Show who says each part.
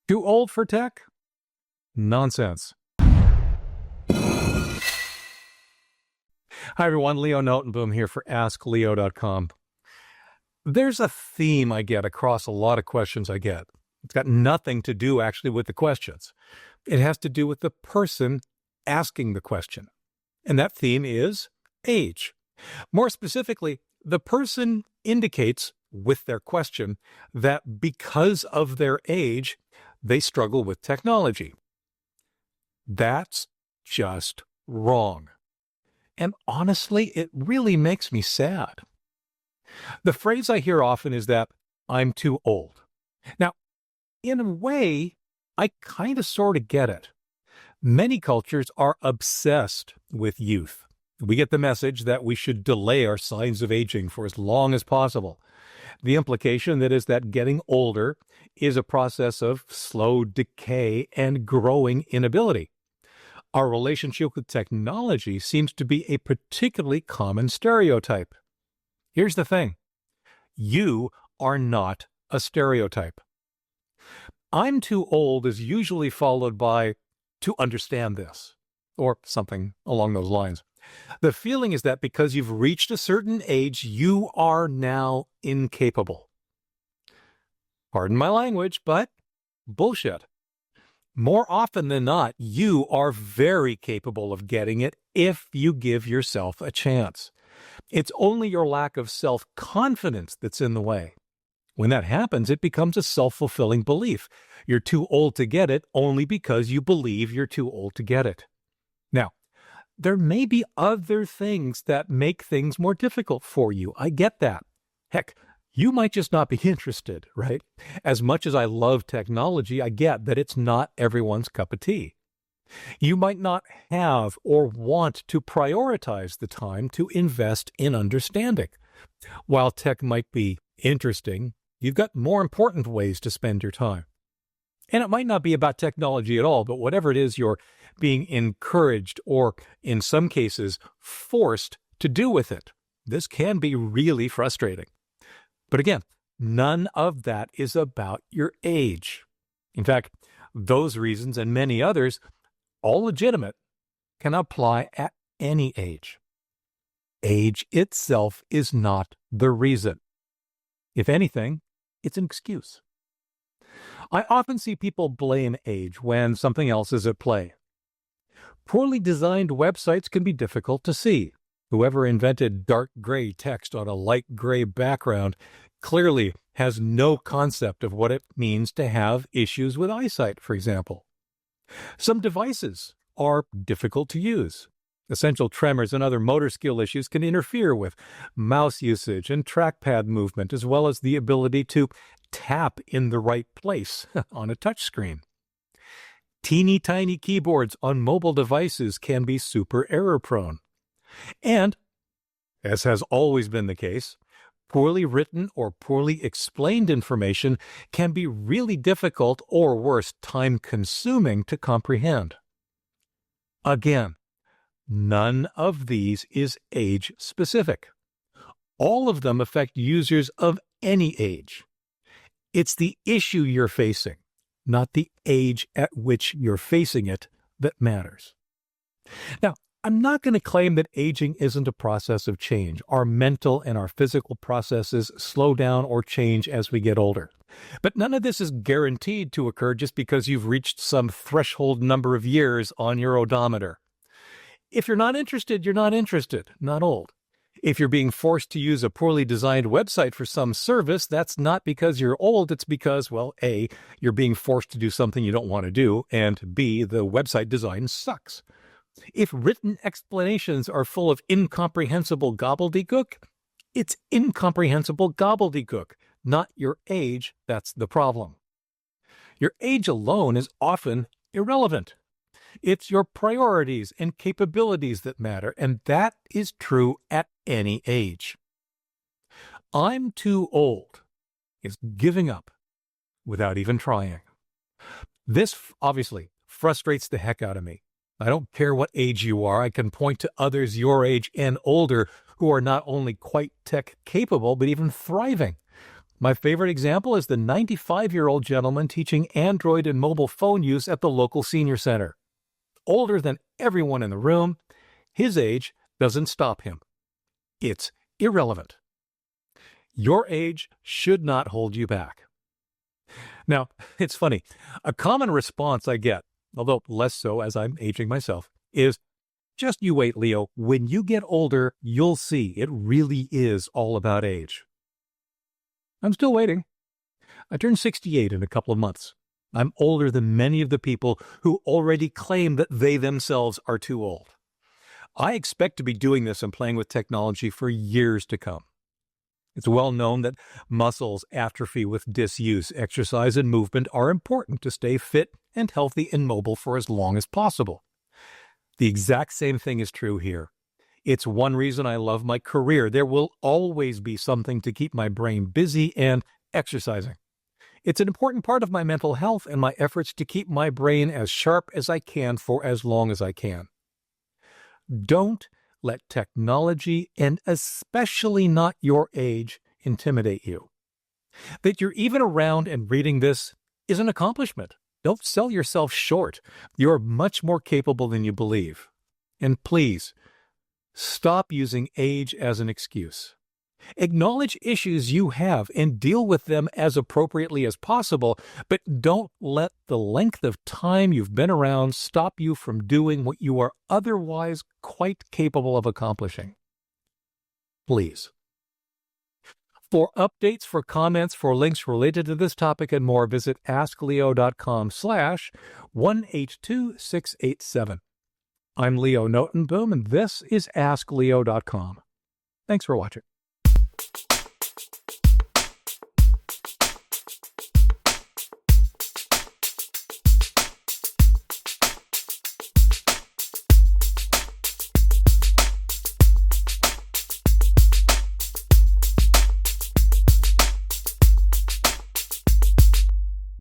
Speaker 1: Too old for tech? Nonsense. Hi, everyone. Leo Notenboom here for askleo.com. There's a theme I get across a lot of questions I get. It's got nothing to do actually with the questions. It has to do with the person asking the question. And that theme is age. More specifically, the person indicates with their question that because of their age, they struggle with technology. That's just wrong. And honestly, it really makes me sad. The phrase I hear often is that I'm too old. Now, in a way, I kind of sort of get it. Many cultures are obsessed with youth. We get the message that we should delay our signs of aging for as long as possible. The implication that is that getting older is a process of slow decay and growing inability. Our relationship with technology seems to be a particularly common stereotype. Here's the thing. You are not a stereotype. I'm too old is usually followed by to understand this, or something along those lines. The feeling is that because you've reached a certain age, you are now incapable. Pardon my language, but bullshit. More often than not, you are very capable of getting it if you give yourself a chance. It's only your lack of self-confidence that's in the way. When that happens, it becomes a self-fulfilling belief. You're too old to get it only because you believe you're too old to get it. Now, there may be other things that make things more difficult for you. I get that. Heck, you might just not be interested, right? As much as I love technology, I get that it's not everyone's cup of tea. You might not have or want to prioritize the time to invest in understanding. While tech might be interesting, you've got more important ways to spend your time. And it might not be about technology at all, but whatever it is you're being encouraged or, in some cases, forced to do with it, this can be really frustrating. But again, none of that is about your age. In fact, those reasons and many others, all legitimate, can apply at any age. Age itself is not the reason. If anything, it's an excuse. I often see people blame age when something else is at play. Poorly designed websites can be difficult to see. Whoever invented dark gray text on a light gray background clearly has no concept of what it means to have issues with eyesight, for example. Some devices are difficult to use. Essential tremors and other motor skill issues can interfere with mouse usage and trackpad movement, as well as the ability to tap in the right place on a touchscreen. Teeny tiny keyboards on mobile devices can be super error-prone. And, as has always been the case, poorly written or poorly explained information can be really difficult or worse, time-consuming to comprehend. Again, none of these is age-specific. All of them affect users of any age. It's the issue you're facing, not the age at which you're facing it, that matters. Now, I'm not going to claim that aging isn't a process of change. Our mental and our physical processes slow down or change as we get older. But none of this is guaranteed to occur just because you've reached some threshold number of years on your odometer. If you're not interested, you're not interested, not old. If you're being forced to use a poorly designed website for some service, that's not because you're old. It's because, well, A, you're being forced to do something you don't want to do, and B, the website design sucks. If written explanations are full of incomprehensible gobbledygook, it's incomprehensible gobbledygook, not your age that's the problem. Your age alone is often irrelevant. It's your priorities and capabilities that matter, and that is true at any age. I'm too old is giving up without even trying. This obviously frustrates the heck out of me. I don't care what age you are. I can point to others your age and older who are not only quite tech capable, but even thriving. My favorite example is the 95-year-old gentleman teaching Android and mobile phone use at the local senior center. Older than everyone in the room, his age doesn't stop him. It's irrelevant. Your age should not hold you back. Now, it's funny. A common response I get, although less so as I'm aging myself, is, just you wait, Leo. When you get older, you'll see it really is all about age. I'm still waiting. I turn 68 in a couple of months. I'm older than many of the people who already claim that they themselves are too old. I expect to be doing this and playing with technology for years to come. It's well known that muscles atrophy with disuse. Exercise and movement are important to stay fit and healthy and mobile for as long as possible. The exact same thing is true here. It's one reason I love my career. There will always be something to keep my brain busy and exercising. It's an important part of my mental health and my efforts to keep my brain as sharp as I can for as long as I can. Don't let technology, and especially not your age, intimidate you. That you're even around and reading this is an accomplishment. Don't sell yourself short. You're much more capable than you believe. And please, stop using age as an excuse. Acknowledge issues you have and deal with them as appropriately as possible, but don't let the length of time you've been around stop you from doing what you are otherwise quite capable of accomplishing. Please. For updates, for comments, for links related to this topic and more, visit askleo.com/182687. I'm Leo Notenboom, and this is askleo.com. Thanks for watching.